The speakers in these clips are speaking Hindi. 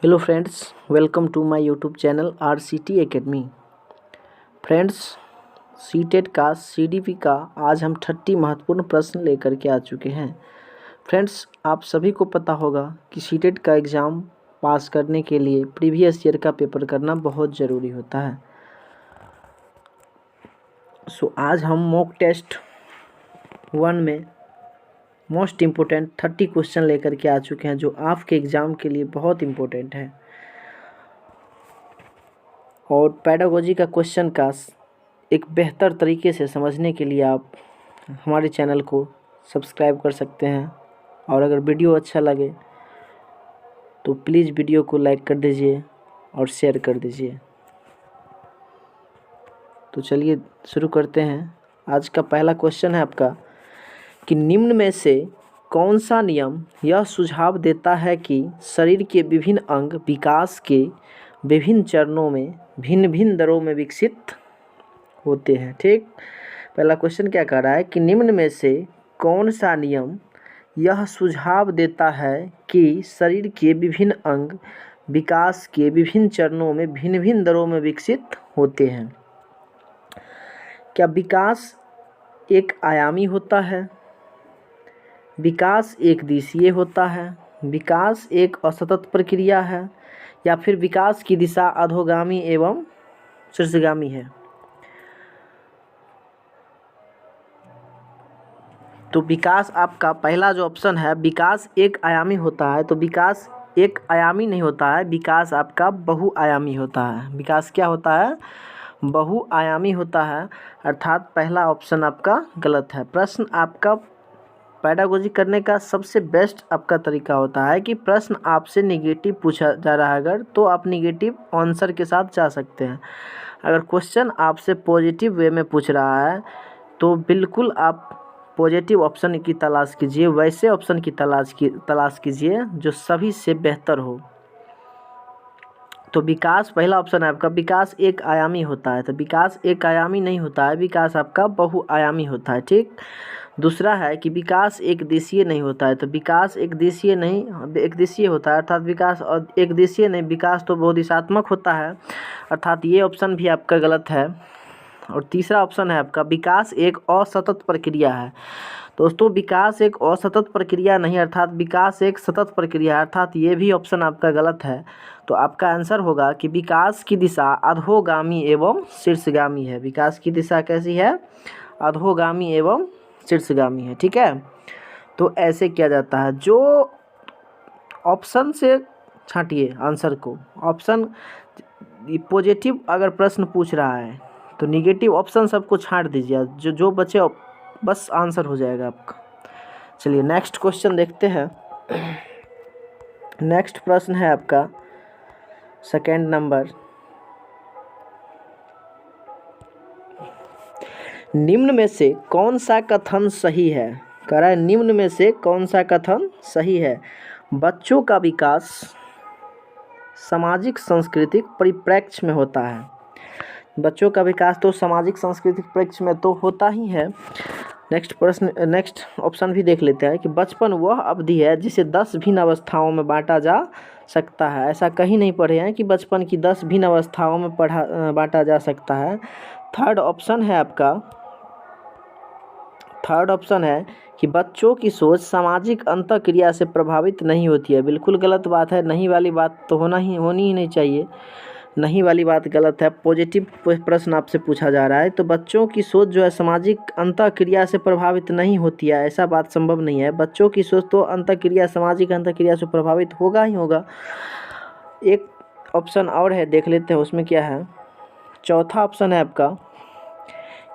Hello friends, welcome to my YouTube channel RCT academy. Friends, CTET का CDP का आज हम 30 महत्वपूर्ण प्रश्न लेकर के आ चुके हैं। फ्रेंड्स, आप सभी को पता होगा कि सीटेट का एग्ज़ाम पास करने के लिए प्रीवियस ईयर का पेपर करना बहुत ज़रूरी होता है। आज हम मॉक टेस्ट 1 में मोस्ट इम्पोर्टेंट 30 क्वेश्चन लेकर के आ चुके हैं जो आपके एग्ज़ाम के लिए बहुत इम्पोर्टेंट है। और पेडागोजी का क्वेश्चन का एक बेहतर तरीके से समझने के लिए आप हमारे चैनल को सब्सक्राइब कर सकते हैं। और अगर वीडियो अच्छा लगे तो प्लीज़ वीडियो को लाइक कर दीजिए और शेयर कर दीजिए। तो चलिए शुरू करते हैं। आज का पहला क्वेश्चन है आपका कि निम्न में से कौन सा नियम यह सुझाव देता है कि शरीर के विभिन्न अंग विकास के विभिन्न चरणों में भिन्न भिन्न दरों में विकसित होते हैं। ठीक, पहला क्वेश्चन क्या कह रहा है कि निम्न में से कौन सा नियम यह सुझाव देता है कि शरीर के विभिन्न अंग विकास के विभिन्न चरणों में भिन्न भिन्न दरों में विकसित होते हैं। क्या विकास एक आयामी होता है, विकास एक दिशीय होता है, विकास एक असतत प्रक्रिया है, या फिर विकास की दिशा अधोगामी एवं शीर्षगामी है। तो विकास आपका पहला जो ऑप्शन है, विकास एक आयामी होता है। तो विकास एक आयामी नहीं होता है, विकास आपका बहुआयामी होता है। विकास क्या होता है? बहुआयामी होता है। अर्थात पहला ऑप्शन आपका गलत है। प्रश्न आपका पेडागोजी करने का सबसे बेस्ट आपका तरीका होता है कि प्रश्न आपसे नेगेटिव पूछा जा रहा है अगर, तो आप नेगेटिव आंसर के साथ जा सकते हैं। अगर क्वेश्चन आपसे पॉजिटिव वे में पूछ रहा है तो बिल्कुल आप पॉजिटिव ऑप्शन की तलाश कीजिए, वैसे ऑप्शन की तलाश कीजिए जो सभी से बेहतर हो। तो विकास पहला ऑप्शन है आपका, विकास एक आयामी होता है। तो विकास एक आयामी नहीं होता है, विकास आपका बहुआयामी होता है। ठीक, दूसरा है कि विकास एक दिशीय नहीं होता है। तो विकास एक दिशीय नहीं, एक दिशीय होता है। अर्थात विकास और एक दिशीय नहीं, विकास तो बहुदिशात्मक होता है। अर्थात ये ऑप्शन भी आपका गलत है। और तीसरा ऑप्शन है आपका, विकास एक असतत प्रक्रिया है। दोस्तों, विकास एक असतत प्रक्रिया नहीं, अर्थात विकास एक सतत प्रक्रिया है। अर्थात ये भी ऑप्शन आपका गलत है। तो आपका आंसर होगा कि विकास की दिशा अधोगामी एवं शीर्षगामी है। विकास की दिशा कैसी है? अधोगामी एवं शीर्षगामी है। ठीक है, तो ऐसे किया जाता है। जो ऑप्शन से छांटिए आंसर को। ऑप्शन पॉजिटिव अगर प्रश्न पूछ रहा है तो निगेटिव ऑप्शन सबको छांट दीजिए, जो बचे बस आंसर हो जाएगा आपका। चलिए नेक्स्ट क्वेश्चन देखते हैं। नेक्स्ट प्रश्न है आपका सेकंड नंबर, निम्न में से कौन सा कथन सही है? कह रहा है निम्न में से कौन सा कथन सही है? बच्चों का विकास सामाजिक सांस्कृतिक परिप्रेक्ष्य में होता है। बच्चों का विकास तो सामाजिक सांस्कृतिक परिप्रेक्ष्य में तो होता ही है। नेक्स्ट ऑप्शन भी देख लेते हैं कि बचपन वह अवधि है जिसे 10 भिन्न अवस्थाओं में बांटा जा सकता है। ऐसा कहीं नहीं पढ़े हैं कि बचपन की 10 भिन्न अवस्थाओं में बांटा जा सकता है। थर्ड ऑप्शन है कि बच्चों की सोच सामाजिक अंतःक्रिया से प्रभावित नहीं होती है। बिल्कुल गलत बात है। नहीं वाली बात तो होनी ही नहीं चाहिए। नहीं वाली बात गलत है। पॉजिटिव प्रश्न आपसे पूछा जा रहा है तो बच्चों की सोच जो है सामाजिक अंतःक्रिया से प्रभावित नहीं होती है, ऐसा बात संभव नहीं है। बच्चों की सोच तो अंतःक्रिया, सामाजिक अंतःक्रिया से प्रभावित होगा ही होगा। एक ऑप्शन और है, देख लेते हैं उसमें क्या है। चौथा ऑप्शन है आपका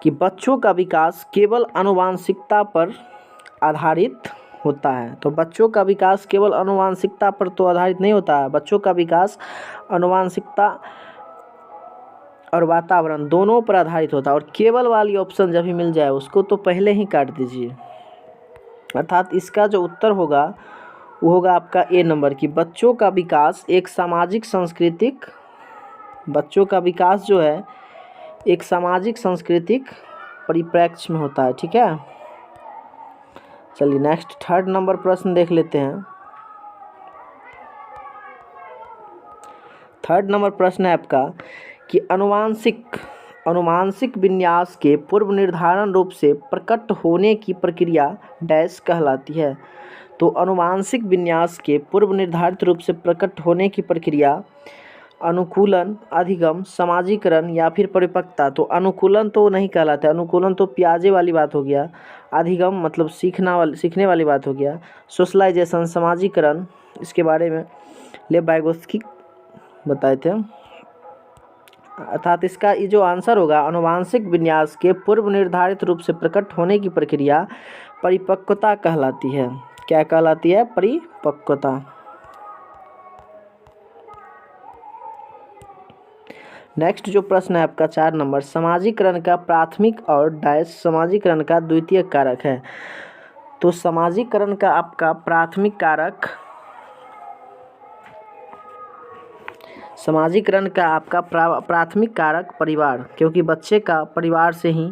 कि बच्चों का विकास केवल आनुवांशिकता पर आधारित होता है। तो बच्चों का विकास केवल आनुवांशिकता पर तो आधारित नहीं होता है। बच्चों का विकास आनुवांशिकता और वातावरण दोनों पर आधारित होता है। और केवल वाली ऑप्शन जब भी मिल जाए उसको तो पहले ही काट दीजिए। अर्थात इसका जो उत्तर होगा वो होगा आपका ए नंबर की बच्चों का विकास एक सामाजिक सांस्कृतिक, बच्चों का विकास जो है एक सामाजिक सांस्कृतिक परिप्रेक्ष्य में होता है। ठीक है, चलिए नेक्स्ट थर्ड नंबर प्रश्न देख लेते हैं। थर्ड नंबर प्रश्न है आपका कि अनुवांशिक विन्यास के पूर्व निर्धारण रूप से प्रकट होने की प्रक्रिया डैश कहलाती है। तो अनुवांशिक विन्यास के पूर्व निर्धारित रूप से प्रकट होने की प्रक्रिया अनुकूलन, अधिगम, समाजीकरण या फिर परिपक्वता। तो अनुकूलन तो नहीं कहलाता है, अनुकूलन तो पियाजे वाली बात हो गया। अधिगम मतलब सीखने वाली बात हो गया। सोशलाइजेशन, समाजीकरण, इसके बारे में लेव वाइगोत्स्की बताए थे। अर्थात इसका ये जो आंसर होगा, अनुवांशिक विन्यास के पूर्व निर्धारित रूप से प्रकट होने की प्रक्रिया परिपक्वता कहलाती है। क्या कहलाती है? परिपक्वता। नेक्स्ट जो प्रश्न है आपका 4 नंबर, समाजीकरण का प्राथमिक और डैश समाजीकरण का द्वितीयक कारक है। तो समाजीकरण का आपका प्राथमिक कारक, समाजीकरण का आपका प्राथमिक कारक परिवार, क्योंकि बच्चे का परिवार से ही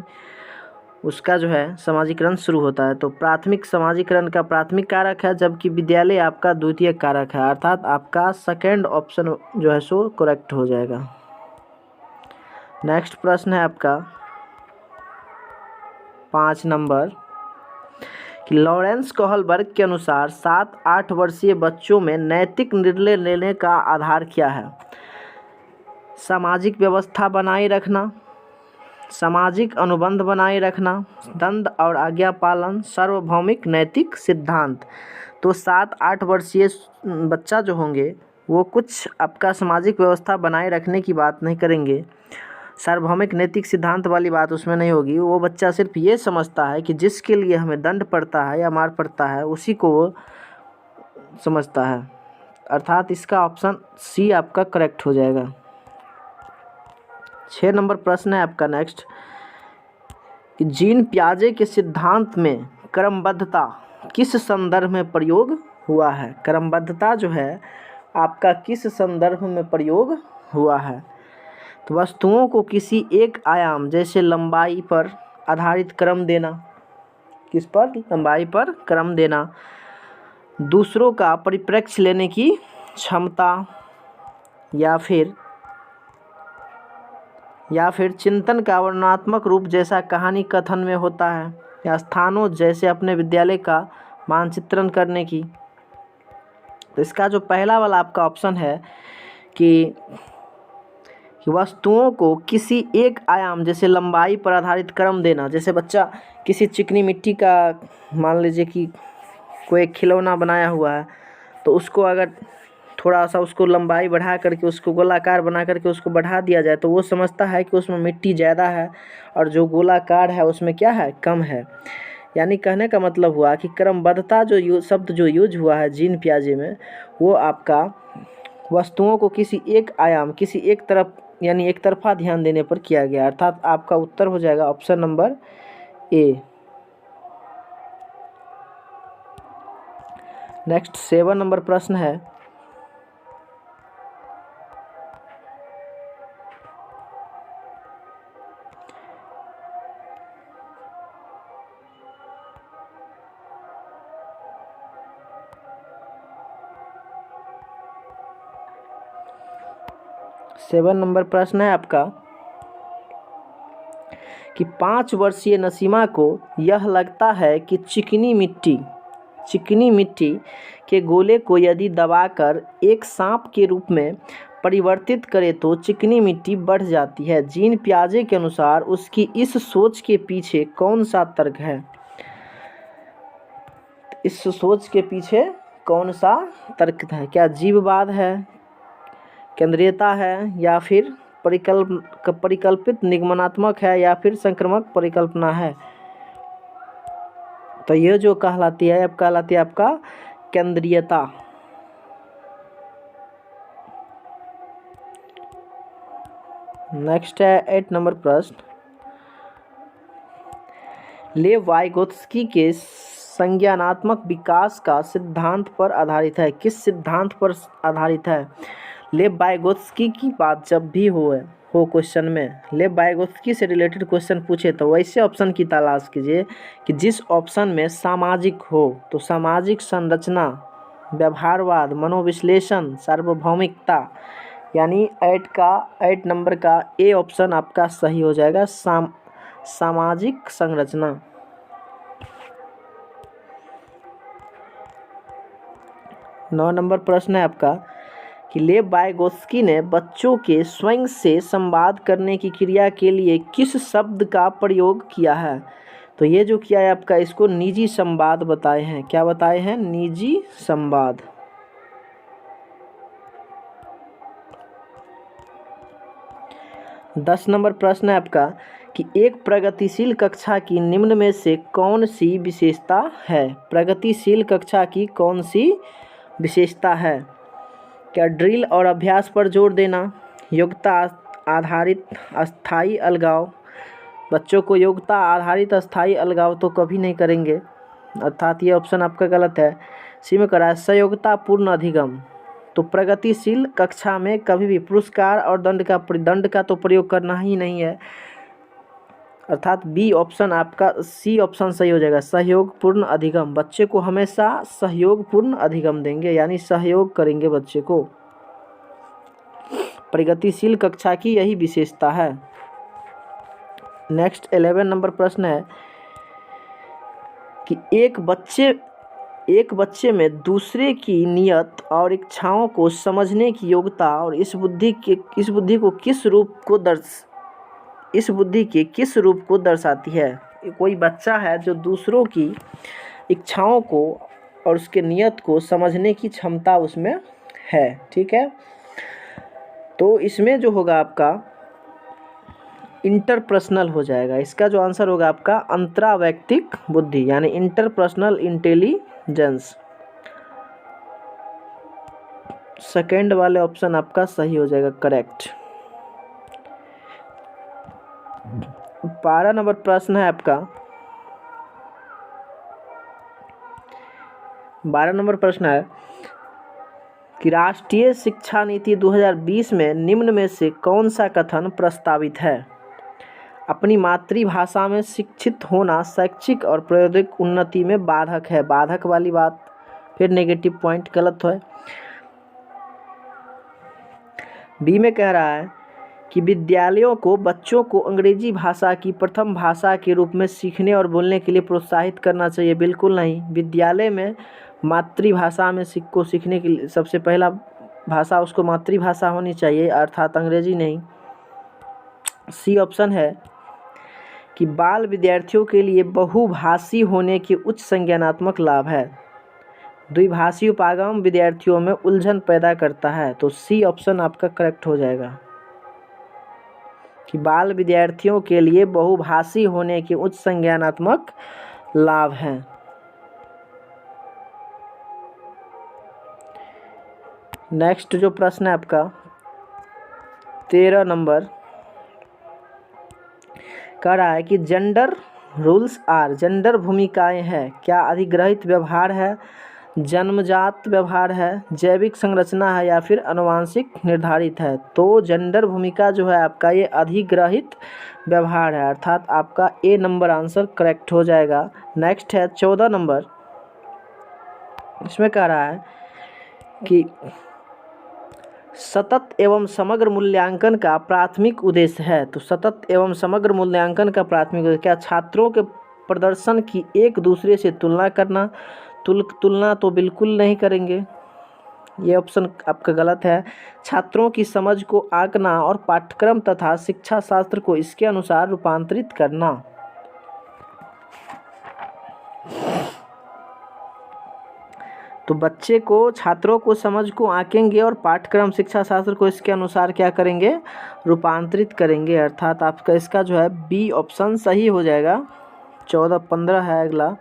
उसका जो है समाजीकरण शुरू होता है। तो प्राथमिक समाजीकरण का प्राथमिक कारक है, जबकि विद्यालय आपका द्वितीयक कारक है। अर्थात आपका सेकंड ऑप्शन जो है सो करेक्ट हो जाएगा। नेक्स्ट प्रश्न है आपका 5 नंबर कि लॉरेंस कोहलबर्ग के अनुसार 7-8 वर्षीय बच्चों में नैतिक निर्णय लेने का आधार क्या है? सामाजिक व्यवस्था बनाए रखना, सामाजिक अनुबंध बनाए रखना, दंड और आज्ञा पालन, सार्वभौमिक नैतिक सिद्धांत। तो 7-8 वर्षीय बच्चा जो होंगे वो कुछ आपका सामाजिक व्यवस्था बनाए रखने की बात नहीं करेंगे, सार्वभौमिक नैतिक सिद्धांत वाली बात उसमें नहीं होगी। वो बच्चा सिर्फ ये समझता है कि जिसके लिए हमें दंड पड़ता है या मार पड़ता है उसी को वो समझता है। अर्थात इसका ऑप्शन सी आपका करेक्ट हो जाएगा। 6 नंबर प्रश्न है आपका नेक्स्ट कि जीन पियाजे के सिद्धांत में क्रमबद्धता किस संदर्भ में प्रयोग हुआ है? क्रमबद्धता जो है आपका किस संदर्भ में प्रयोग हुआ है? तो वस्तुओं को किसी एक आयाम जैसे लंबाई पर आधारित क्रम देना, किस पर? लंबाई पर क्रम देना, दूसरों का परिप्रेक्ष्य लेने की क्षमता, या फिर चिंतन का वर्णनात्मक रूप जैसा कहानी कथन में होता है, या स्थानों जैसे अपने विद्यालय का मानचित्रण करने की। तो इसका जो पहला वाला आपका ऑप्शन है कि वस्तुओं को किसी एक आयाम जैसे लंबाई पर आधारित क्रम देना, जैसे बच्चा किसी चिकनी मिट्टी का मान लीजिए कि कोई एक खिलौना बनाया हुआ है, तो उसको अगर थोड़ा सा उसको लंबाई बढ़ा करके उसको गोलाकार बना करके उसको बढ़ा दिया जाए तो वो समझता है कि उसमें मिट्टी ज़्यादा है और जो गोलाकार है उसमें क्या है? कम है। यानी कहने का मतलब हुआ कि क्रमबद्धता जो शब्द जो यूज हुआ है जीन पियाजे में, वो आपका वस्तुओं को किसी एक आयाम, किसी एक तरफ यानी एक तरफा ध्यान देने पर किया गया। अर्थात आपका उत्तर हो जाएगा option number A. Next 7 number प्रश्न है आपका कि 5 वर्षीय नसीमा को यह लगता है कि चिकनी मिट्टी के गोले को यदि दबाकर एक सांप के रूप में परिवर्तित करे तो चिकनी मिट्टी बढ़ जाती है। जीन पियाजे के अनुसार उसकी इस सोच के पीछे कौन सा तर्क है? इस सोच के पीछे कौन सा तर्क है? क्या जीववाद है, केंद्रीयता है, या फिर परिकल्पित निगमनात्मक है, या फिर संक्रामक परिकल्पना है? तो ये जो कहलाती है आपका केंद्रीयता। नेक्स्ट है 8 नंबर प्रश्न, लेव वाइगोत्स्की के संज्ञानात्मक विकास का सिद्धांत पर आधारित है। किस सिद्धांत पर आधारित है? लेव वाइगोत्स्की की बात जब भी हो क्वेश्चन में, लेव वाइगोत्स्की से रिलेटेड क्वेश्चन पूछे तो वैसे ऑप्शन की तलाश कीजिए कि जिस ऑप्शन में सामाजिक हो। तो सामाजिक संरचना, व्यवहारवाद, मनोविश्लेषण, सार्वभौमिकता, यानी 8 नंबर का ए ऑप्शन आपका सही हो जाएगा। सामाजिक संरचना। 9 नंबर प्रश्न है आपका कि लेव वाइगोत्स्की ने बच्चों के स्वयं से संवाद करने की क्रिया के लिए किस शब्द का प्रयोग किया है? तो ये जो किया है आपका, इसको निजी संवाद बताए हैं। क्या बताए हैं? निजी संवाद। 10 नंबर प्रश्न है आपका कि एक प्रगतिशील कक्षा की निम्न में से कौन सी विशेषता है? प्रगतिशील कक्षा की कौन सी विशेषता है? क्या ड्रिल और अभ्यास पर जोर देना, योग्यता आधारित अस्थायी अलगाव। बच्चों को योग्यता आधारित अस्थायी अलगाव तो कभी नहीं करेंगे, अर्थात ये ऑप्शन आपका गलत है। सी में करा है सहयोगिता पूर्ण अधिगम। तो प्रगतिशील कक्षा में कभी भी पुरस्कार और दंड का तो प्रयोग करना ही नहीं है, अर्थात बी ऑप्शन आपका, सी ऑप्शन सही हो जाएगा, सहयोगपूर्ण अधिगम। बच्चे को हमेशा सहयोगपूर्ण अधिगम देंगे, यानी सहयोग करेंगे बच्चे को। प्रगतिशील कक्षा की यही विशेषता है। नेक्स्ट 11 नंबर प्रश्न है कि एक बच्चे में दूसरे की नियत और इच्छाओं को समझने की योग्यता और इस बुद्धि के किस रूप को दर्शाती है? कोई बच्चा है जो दूसरों की इच्छाओं को और उसके नियत को समझने की क्षमता उसमें है, ठीक है। तो इसमें जो होगा आपका इंटरपर्सनल हो जाएगा। इसका जो आंसर होगा आपका अंतरावैयक्तिक बुद्धि, यानी इंटरपर्सनल इंटेलिजेंस। सेकेंड वाले ऑप्शन आपका सही हो जाएगा, करेक्ट। 12 नंबर प्रश्न है आपका। 12 नंबर प्रश्न है कि राष्ट्रीय शिक्षा नीति 2020 में निम्न में से कौन सा कथन प्रस्तावित है? अपनी मातृभाषा में शिक्षित होना शैक्षिक और प्रौद्योगिक उन्नति में बाधक है। बाधक वाली बात फिर नेगेटिव पॉइंट गलत है। बी में कह रहा है कि विद्यालयों को बच्चों को अंग्रेजी भाषा की प्रथम भाषा के रूप में सीखने और बोलने के लिए प्रोत्साहित करना चाहिए। बिल्कुल नहीं, विद्यालय में मातृभाषा में सीखने के लिए सबसे पहला भाषा उसको मातृभाषा होनी चाहिए, अर्थात अंग्रेजी नहीं। सी ऑप्शन है कि बाल विद्यार्थियों के लिए बहुभाषी होने के उच्च संज्ञानात्मक लाभ है। द्विभाषी उपागम विद्यार्थियों में उलझन पैदा करता है। तो सी ऑप्शन आपका करेक्ट हो जाएगा कि बाल विद्यार्थियों के लिए बहुभाषी होने के उच्च संज्ञानात्मक लाभ हैं। नेक्स्ट जो प्रश्न है आपका 13 नंबर कह रहा है कि जेंडर रूल्स आर, जेंडर भूमिकाएं हैं, क्या अधिग्रहित व्यवहार है, जन्मजात व्यवहार है, जैविक संरचना है या फिर आनुवंशिक निर्धारित है? तो जेंडर भूमिका जो है आपका ये अधिग्रहित व्यवहार है, अर्थात आपका ए नंबर आंसर करेक्ट हो जाएगा। नेक्स्ट है 14 नंबर। इसमें कह रहा है कि सतत एवं समग्र मूल्यांकन का प्राथमिक उद्देश्य है। तो सतत एवं समग्र मूल्यांकन का प्राथमिक उद्देश्य क्या छात्रों के प्रदर्शन की एक दूसरे से तुलना करना? तुलना तो बिल्कुल नहीं करेंगे, ये ऑप्शन आपका गलत है। छात्रों की समझ को आंकना और पाठ्यक्रम तथा शिक्षा शास्त्र को इसके अनुसार रूपांतरित करना। तो बच्चे को, छात्रों को समझ को आंकेंगे और पाठ्यक्रम शिक्षा शास्त्र को इसके अनुसार क्या करेंगे? रूपांतरित करेंगे, अर्थात आपका इसका जो है बी ऑप्शन सही हो जाएगा। 14-15 है अगला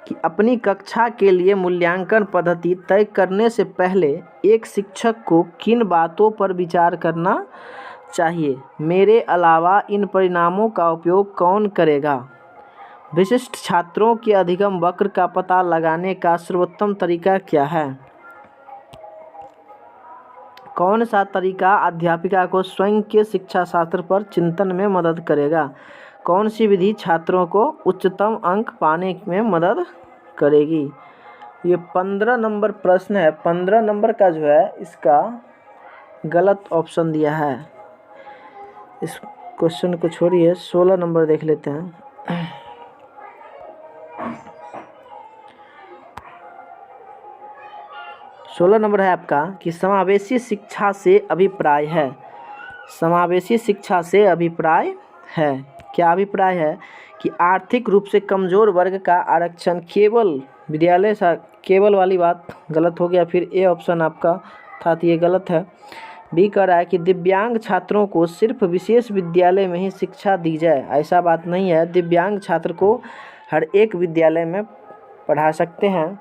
कि अपनी कक्षा के लिए मूल्यांकन पद्धति तय करने से पहले एक शिक्षक को किन बातों पर विचार करना चाहिए? मेरे अलावा इन परिणामों का उपयोग कौन करेगा? विशिष्ट छात्रों के अधिगम वक्र का पता लगाने का सर्वोत्तम तरीका क्या है? कौन सा तरीका अध्यापिका को स्वयं के शिक्षा शास्त्र पर चिंतन में मदद करेगा? कौन सी विधि छात्रों को उच्चतम अंक पाने में मदद करेगी? ये 15 नंबर प्रश्न है। 15 नंबर का जो है इसका गलत ऑप्शन दिया है। इस क्वेश्चन को छोड़िए, 16 नंबर देख लेते हैं। 16 नंबर है आपका कि समावेशी शिक्षा से अभिप्राय है। समावेशी शिक्षा से अभिप्राय है, क्या अभिप्राय है कि आर्थिक रूप से कमज़ोर वर्ग का आरक्षण केवल विद्यालय सा केवल वाली बात गलत हो गया। फिर ए ऑप्शन आपका था तो ये गलत है। बी कह रहा है कि दिव्यांग छात्रों को सिर्फ विशेष विद्यालय में ही शिक्षा दी जाए, ऐसा बात नहीं है। दिव्यांग छात्र को हर एक विद्यालय में पढ़ा सकते हैं,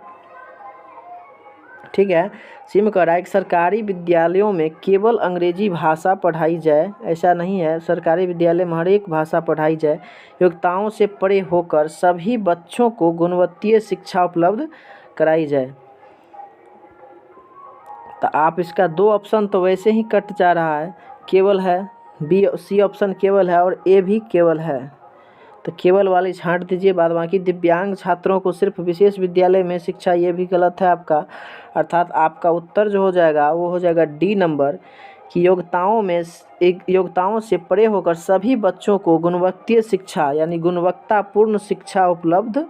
ठीक है। सिम कह रहा है कि सरकारी विद्यालयों में केवल अंग्रेजी भाषा पढ़ाई जाए, ऐसा नहीं है। सरकारी विद्यालय में हर एक भाषा पढ़ाई जाए। योग्यताओं से परे होकर सभी बच्चों को गुणवत्तीय शिक्षा उपलब्ध कराई जाए। तो आप इसका 2 ऑप्शन तो वैसे ही कट जा रहा है, केवल है। बी सी ऑप्शन केवल है और ए भी केवल है, तो केवल वाली छांट दीजिए। बाद बाकी दिव्यांग छात्रों को सिर्फ विशेष विद्यालय में शिक्षा, ये भी गलत है आपका। अर्थात आपका उत्तर जो हो जाएगा वो हो जाएगा डी नंबर कि योग्यताओं से परे होकर सभी बच्चों को गुणवत्तीय शिक्षा यानी गुणवत्तापूर्ण शिक्षा उपलब्ध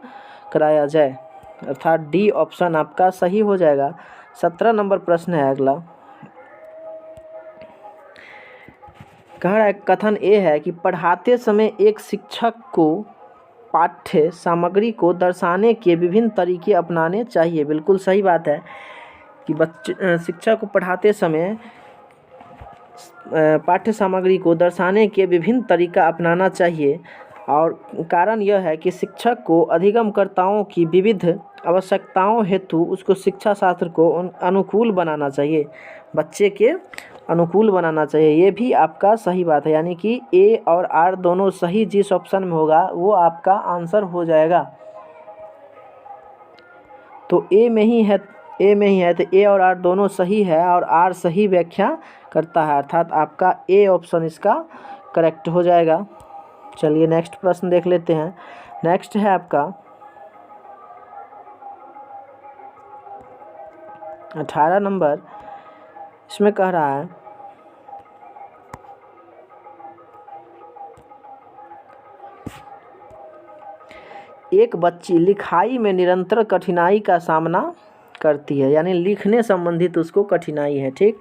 कराया जाए। अर्थात डी ऑप्शन आपका सही हो जाएगा। 17 नंबर प्रश्न है अगला। कह रहा है कथन ए है कि पढ़ाते समय एक शिक्षक को पाठ्य सामग्री को दर्शाने के विभिन्न तरीके अपनाने चाहिए। बिल्कुल सही बात है कि शिक्षक को पढ़ाते समय पाठ्य सामग्री को दर्शाने के विभिन्न तरीका अपनाना चाहिए। और कारण यह है कि शिक्षक को अधिगमकर्ताओं की विविध आवश्यकताओं हेतु उसको शिक्षा शास्त्र को अनुकूल बनाना चाहिए, बच्चे के अनुकूल बनाना चाहिए। ये भी आपका सही बात है, यानी कि ए और आर दोनों सही जिस ऑप्शन में होगा वो आपका आंसर हो जाएगा। तो ए में ही है तो ए और आर दोनों सही है और आर सही व्याख्या करता है, अर्थात आपका ए ऑप्शन इसका करेक्ट हो जाएगा। चलिए नेक्स्ट प्रश्न देख लेते हैं। नेक्स्ट है आपका 18 नंबर। इसमें कह रहा है एक बच्ची लिखाई में निरंतर कठिनाई का सामना करती है, यानी लिखने संबंधित उसको कठिनाई है, ठीक।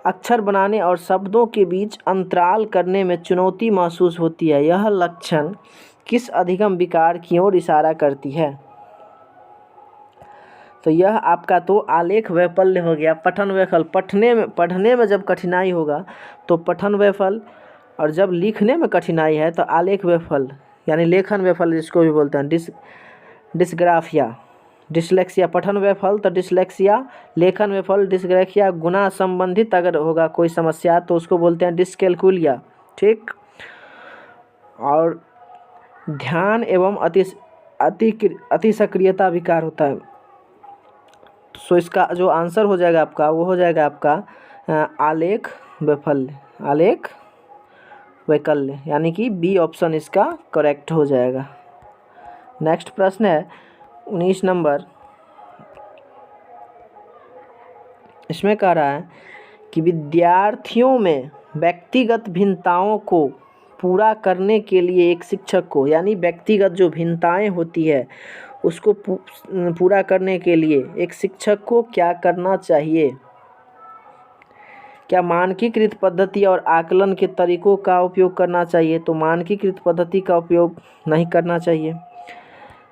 अक्षर बनाने और शब्दों के बीच अंतराल करने में चुनौती महसूस होती है। यह लक्षण किस अधिगम विकार की ओर इशारा करती है? तो यह आपका तो आलेख वैफल्य हो गया। पठन वैफल्य, पढ़ने में जब कठिनाई होगा तो पठन वैफल्य, और जब लिखने में कठिनाई है तो आलेख वैफल्य यानी लेखन वैफल्य जिसको भी बोलते हैं। डिस्ग्राफिया, डिसलेक्सिया पठन वैफल्य, तो डिसलेक्सिया लेखन वैफल्य, डिस्ग्राफिया गुना संबंधित अगर होगा कोई समस्या तो उसको बोलते हैं डिस्कैलकुलिया, ठीक। और ध्यान एवं अति सक्रियता विकार होता है। सो इसका जो आंसर हो जाएगा आपका वो हो जाएगा आपका आलेख वैफल्य, आलेख वैकल्य, यानी कि बी ऑप्शन इसका करेक्ट हो जाएगा। नेक्स्ट प्रश्न है 19 नंबर। इसमें कह रहा है कि विद्यार्थियों में व्यक्तिगत भिन्नताओं को पूरा करने के लिए एक शिक्षक को, यानी व्यक्तिगत जो भिन्नताएं होती है उसको पूरा करने के लिए एक शिक्षक को क्या करना चाहिए? क्या मानकीकृत पद्धति और आकलन के तरीकों का उपयोग करना चाहिए? तो मानकीकृत पद्धति का उपयोग नहीं करना चाहिए।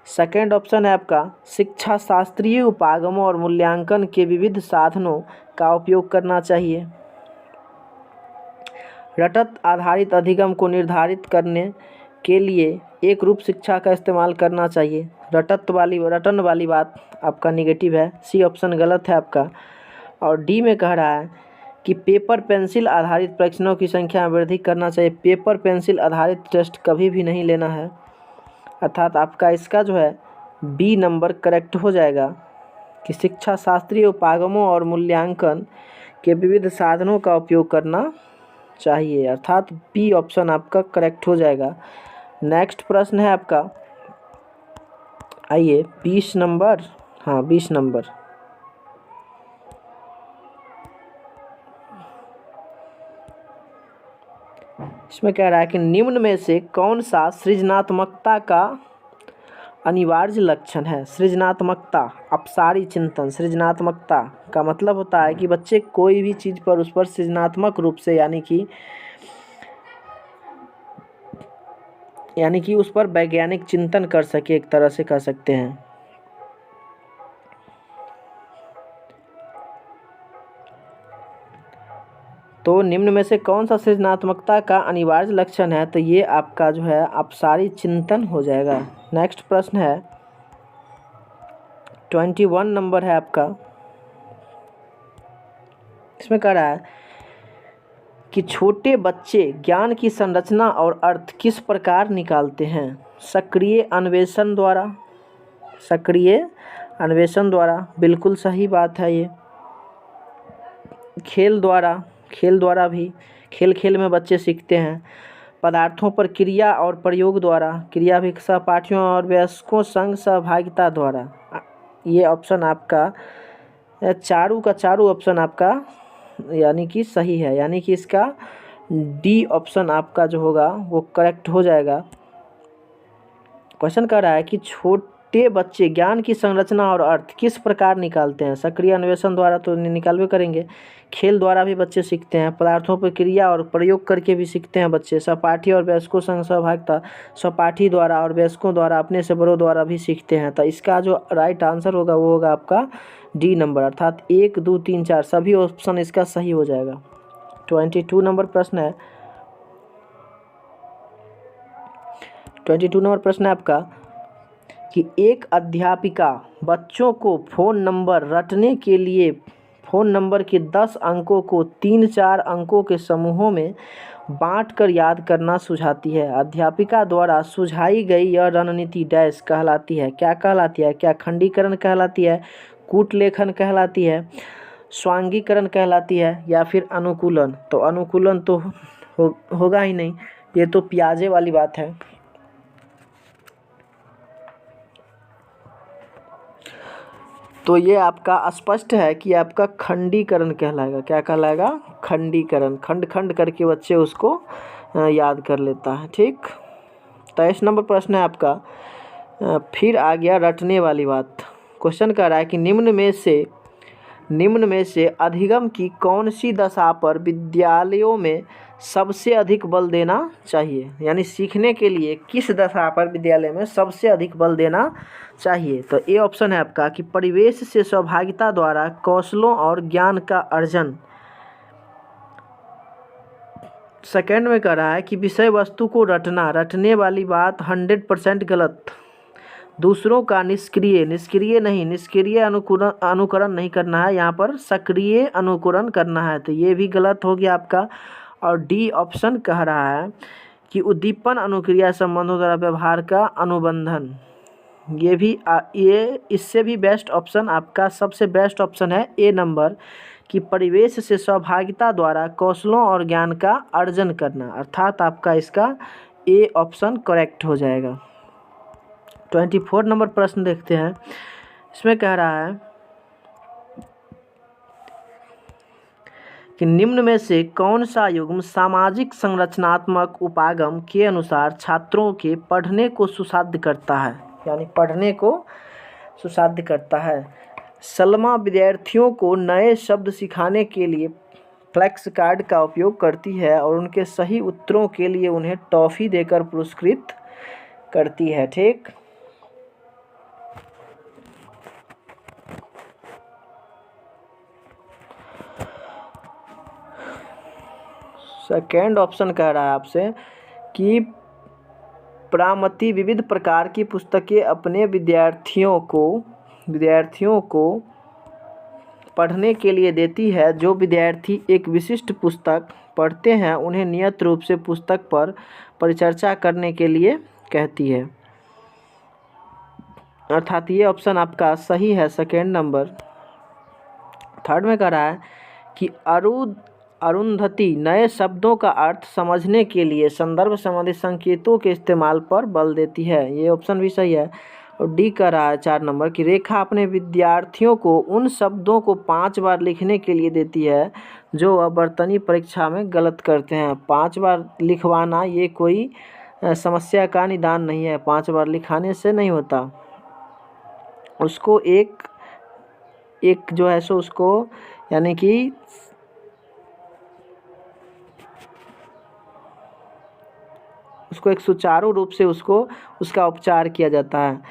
सेकेंड ऑप्शन है आपका शिक्षा शास्त्रीय उपागमों और मूल्यांकन के विविध साधनों का उपयोग करना चाहिए। रटत आधारित अधिगम को निर्धारित करने के लिए एक रूप शिक्षा का इस्तेमाल करना चाहिए। रटन वाली बात आपका निगेटिव है, सी ऑप्शन गलत है आपका। और डी में कह रहा है कि पेपर पेंसिल आधारित परीक्षणों की संख्या में वृद्धि करना चाहिए। पेपर पेंसिल आधारित टेस्ट कभी भी नहीं लेना है, अर्थात आपका इसका जो है बी नंबर करेक्ट हो जाएगा कि शिक्षा शास्त्रीय उपागमों और मूल्यांकन के विविध साधनों का उपयोग करना चाहिए, अर्थात बी ऑप्शन आपका करेक्ट हो जाएगा। नेक्स्ट प्रश्न है आपका, आइए 20 नंबर हाँ 20 नंबर। इसमें कह रहा है कि निम्न में से कौन सा सृजनात्मकता का अनिवार्य लक्षण है। सृजनात्मकता, अपसारी चिंतन। सृजनात्मकता का मतलब होता है कि बच्चे कोई भी चीज़ पर उस पर सृजनात्मक रूप से यानी कि उस पर वैज्ञानिक चिंतन कर सके, एक तरह से कह सकते हैं। तो निम्न में से कौन सा सृजनात्मकता का अनिवार्य लक्षण है, तो ये आपका जो है अपसारी चिंतन हो जाएगा। नेक्स्ट प्रश्न है 21 नंबर है आपका। इसमें कह रहा है कि छोटे बच्चे ज्ञान की संरचना और अर्थ किस प्रकार निकालते हैं। सक्रिय अन्वेषण द्वारा। सक्रिय अन्वेषण द्वारा, बिल्कुल सही बात है ये। खेल द्वारा, खेल द्वारा भी, खेल खेल में बच्चे सीखते हैं। पदार्थों पर क्रिया और प्रयोग द्वारा, क्रिया भी सहपाठियों और वयस्कों संग सहभागिता द्वारा। ये ऑप्शन आपका चारों का चारों ऑप्शन आपका यानी कि सही है, यानी कि इसका डी ऑप्शन आपका जो होगा वो करेक्ट हो जाएगा। क्वेश्चन कर रहा है कि छोटे बच्चे ज्ञान की संरचना और अर्थ किस प्रकार निकालते हैं। सक्रिय अन्वेषण द्वारा तो निकालवे करेंगे। खेल द्वारा भी बच्चे सीखते हैं। पदार्थों पर क्रिया और प्रयोग करके भी सीखते हैं बच्चे। सहपाठी और वयस्कों संग सहभागिता, सहपाठी द्वारा और वयस्कों द्वारा, अपने से बड़ों द्वारा भी सीखते हैं। तो इसका जो राइट आंसर होगा वो होगा आपका डी नंबर, अर्थात 1, 2, 3, 4 सभी ऑप्शन इसका सही हो जाएगा। 22 नंबर प्रश्न है। 22 नंबर प्रश्न है आपका कि एक अध्यापिका बच्चों को फ़ोन नंबर रटने के लिए फ़ोन नंबर के 10 अंकों को 3-4 अंकों के समूहों में बांटकर याद करना सुझाती है। अध्यापिका द्वारा सुझाई गई यह रणनीति डैश कहलाती है। क्या कहलाती है? क्या खंडीकरण कहलाती है, कूटलेखन कहलाती है, स्वांगीकरण कहलाती है, या फिर अनुकूलन? तो अनुकूलन तो होगा ही नहीं, ये तो पियाजे वाली बात है। तो ये आपका स्पष्ट है कि आपका खंडीकरण कहलाएगा। क्या कहलाएगा? खंडीकरण। खंड खंड करके बच्चे उसको याद कर लेता है। ठीक। 23 नंबर प्रश्न है आपका। फिर आ गया रटने वाली बात। क्वेश्चन कह रहा है कि निम्न में से अधिगम की कौन सी दशा पर विद्यालयों में सबसे अधिक बल देना चाहिए, यानी सीखने के लिए किस दशा पर विद्यालय में सबसे अधिक बल देना चाहिए? तो ए ऑप्शन है आपका कि परिवेश से सहभागिता द्वारा कौशलों और ज्ञान का अर्जन। सेकंड में कह रहा है कि विषय वस्तु को रटना। रटने वाली बात 100% गलत। दूसरों का निष्क्रिय अनुकरण नहीं करना है, यहाँ पर सक्रिय अनुकरण करना है। तो ये भी गलत हो गया आपका। और डी ऑप्शन कह रहा है कि उद्दीपन अनुक्रिया संबंधों द्वारा व्यवहार का अनुबंधन। ये इससे भी बेस्ट ऑप्शन आपका, सबसे बेस्ट ऑप्शन है ए नंबर कि परिवेश से सहभागिता द्वारा कौशलों और ज्ञान का अर्जन करना, अर्थात आपका इसका ए ऑप्शन करेक्ट हो जाएगा। 24 नंबर प्रश्न देखते हैं। इसमें कह रहा है कि निम्न में से कौन सा युग्म सामाजिक संरचनात्मक उपागम के अनुसार छात्रों के पढ़ने को सुसाध्य करता है, यानी पढ़ने को सुसाध्य करता है। सलमा विद्यार्थियों को नए शब्द सिखाने के लिए फ्लैक्स कार्ड का उपयोग करती है और उनके सही उत्तरों के लिए उन्हें टॉफ़ी देकर पुरस्कृत करती है। ठीक। सेकेंड ऑप्शन कह रहा है आपसे कि प्रामति विविध प्रकार की पुस्तकें अपने विद्यार्थियों को पढ़ने के लिए देती है। जो विद्यार्थी एक विशिष्ट पुस्तक पढ़ते हैं उन्हें नियत रूप से पुस्तक पर परिचर्चा करने के लिए कहती है, अर्थात ये ऑप्शन आपका सही है, सेकेंड नंबर। थर्ड में कह रहा है कि अरुंधति नए शब्दों का अर्थ समझने के लिए संदर्भ संबंधी संकेतों के इस्तेमाल पर बल देती है। ये ऑप्शन भी सही है। और डी कह रहा है 4 नंबर की रेखा अपने विद्यार्थियों को उन शब्दों को 5 बार लिखने के लिए देती है जो वह वर्तनी परीक्षा में गलत करते हैं। 5 बार लिखवाना ये कोई समस्या का निदान नहीं है, 5 बार लिखाने से नहीं होता। उसको एक जो है सो उसको यानी कि उसको एक सुचारू रूप से उसका उपचार किया जाता है।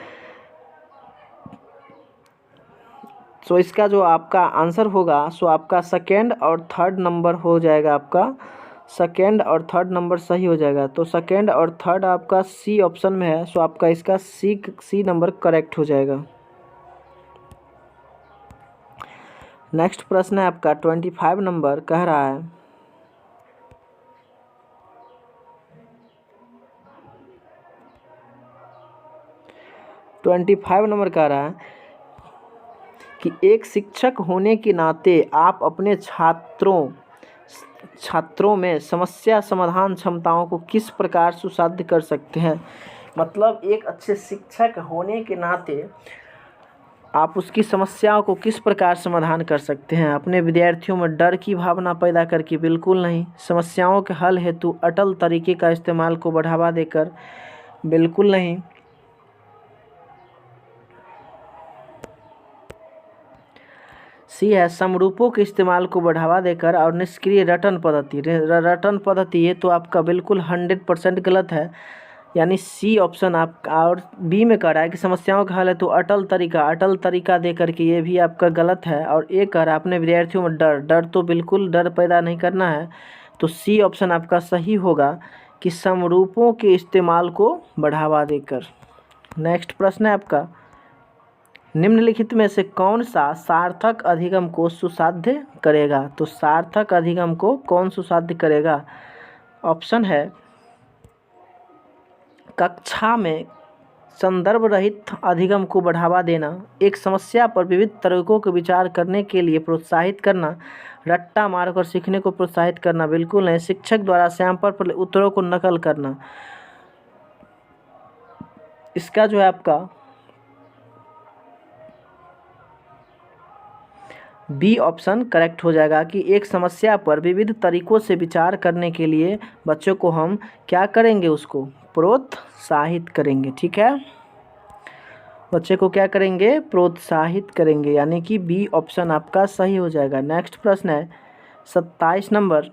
सो इसका जो आपका आंसर होगा सो आपका सेकेंड और थर्ड नंबर हो जाएगा, आपका सेकेंड और थर्ड नंबर सही हो जाएगा। तो सेकेंड और थर्ड आपका सी ऑप्शन में है, सो आपका इसका सी नंबर करेक्ट हो जाएगा। नेक्स्ट प्रश्न है आपका 25 नंबर कह रहा है 25 नंबर कह रहा है कि एक शिक्षक होने के नाते आप अपने छात्रों में समस्या समाधान क्षमताओं को किस प्रकार सुसाध्य कर सकते हैं। मतलब एक अच्छे शिक्षक होने के नाते आप उसकी समस्याओं को किस प्रकार समाधान कर सकते हैं। अपने विद्यार्थियों में डर की भावना पैदा करके बिल्कुल नहीं। समस्याओं के हल हेतु अटल तरीके का इस्तेमाल को बढ़ावा देकर बिल्कुल नहीं। सी है समरूपों के इस्तेमाल को बढ़ावा देकर और निष्क्रिय रटन पद्धति ये तो आपका बिल्कुल 100% गलत है, यानी सी ऑप्शन आपका। और बी में कह रहा है कि समस्याओं का हल है तो अटल तरीका दे करके ये भी आपका गलत है। और ए कह रहा है अपने विद्यार्थियों में डर तो बिल्कुल डर पैदा नहीं करना है, तो सी ऑप्शन आपका सही होगा कि समरूपों के इस्तेमाल को बढ़ावा देकर। नेक्स्ट प्रश्न है आपका निम्नलिखित में से कौन सा सार्थक अधिगम को सुसाध्य करेगा। तो सार्थक अधिगम को कौन सुसाध्य करेगा। ऑप्शन है कक्षा में संदर्भ रहित अधिगम को बढ़ावा देना, एक समस्या पर विविध तरीकों के विचार करने के लिए प्रोत्साहित करना, रट्टा मारकर सीखने को प्रोत्साहित करना बिल्कुल नहीं, शिक्षक द्वारा सैंपल पर उत्तरों को नकल करना। इसका जो है आपका बी ऑप्शन करेक्ट हो जाएगा कि एक समस्या पर विविध तरीकों से विचार करने के लिए बच्चों को हम क्या करेंगे, उसको प्रोत्साहित करेंगे। ठीक है, बच्चे को क्या करेंगे, प्रोत्साहित करेंगे, यानी कि बी ऑप्शन आपका सही हो जाएगा। नेक्स्ट प्रश्न है 27 नंबर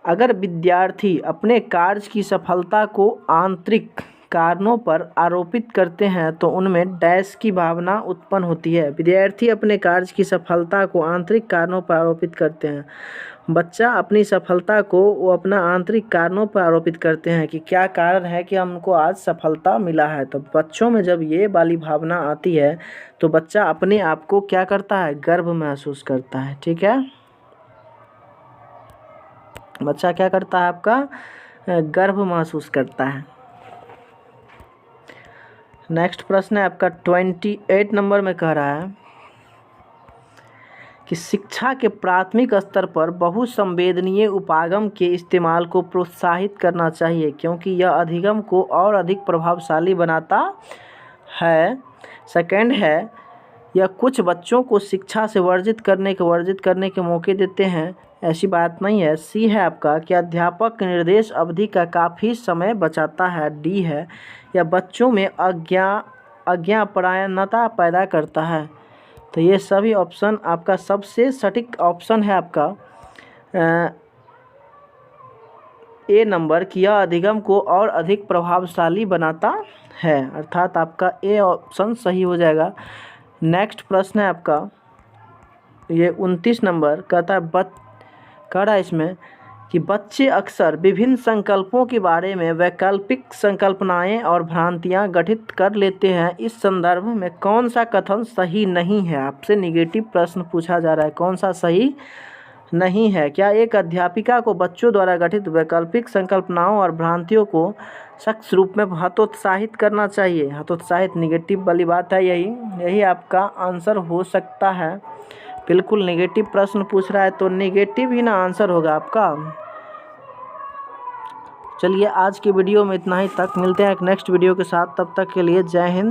अगर विद्यार्थी अपने कार्य की सफलता को आंतरिक कारणों पर आरोपित करते हैं तो उनमें डैश की भावना उत्पन्न होती है। विद्यार्थी अपने कार्य की सफलता को आंतरिक कारणों पर आरोपित करते हैं। बच्चा अपनी सफलता को वो अपना आंतरिक कारणों पर आरोपित करते हैं कि क्या कारण है कि हमको आज सफलता मिला है। तो बच्चों में जब ये वाली भावना आती है तो बच्चा अपने आप को क्या करता है, गर्व महसूस करता है। ठीक है, बच्चा क्या करता है, आपका गर्व महसूस करता है। नेक्स्ट प्रश्न है आपका 28 नंबर में कह रहा है कि शिक्षा के प्राथमिक स्तर पर बहुसंवेदनीय उपागम के इस्तेमाल को प्रोत्साहित करना चाहिए क्योंकि यह अधिगम को और अधिक प्रभावशाली बनाता है। सेकंड है यह कुछ बच्चों को शिक्षा से वर्जित करने के मौके देते हैं, ऐसी बात नहीं है। सी है आपका कि अध्यापक निर्देश अवधि का काफ़ी समय बचाता है। डी है यह बच्चों में अज्ञापरायणता पैदा करता है। तो ये सभी ऑप्शन आपका सबसे सटीक ऑप्शन है आपका ए नंबर कि यह अधिगम को और अधिक प्रभावशाली बनाता है, अर्थात आपका ए ऑप्शन सही हो जाएगा। नेक्स्ट प्रश्न है आपका ये 29 नंबर कहता है कह रहा है इसमें कि बच्चे अक्सर विभिन्न संकल्पों के बारे में वैकल्पिक संकल्पनाएं और भ्रांतियां गठित कर लेते हैं। इस संदर्भ में कौन सा कथन सही नहीं है। आपसे निगेटिव प्रश्न पूछा जा रहा है, कौन सा सही नहीं है। क्या एक अध्यापिका को बच्चों द्वारा गठित वैकल्पिक संकल्पनाओं और भ्रांतियों को सख्त रूप में हतोत्साहित करना चाहिए। हतोत्साहित निगेटिव वाली बात है, यही आपका आंसर हो सकता है। बिल्कुल नेगेटिव प्रश्न पूछ रहा है तो नेगेटिव ही ना आंसर होगा आपका। चलिए आज की वीडियो में इतना ही तक, मिलते हैं एक नेक्स्ट वीडियो के साथ, तब तक के लिए जय हिंद।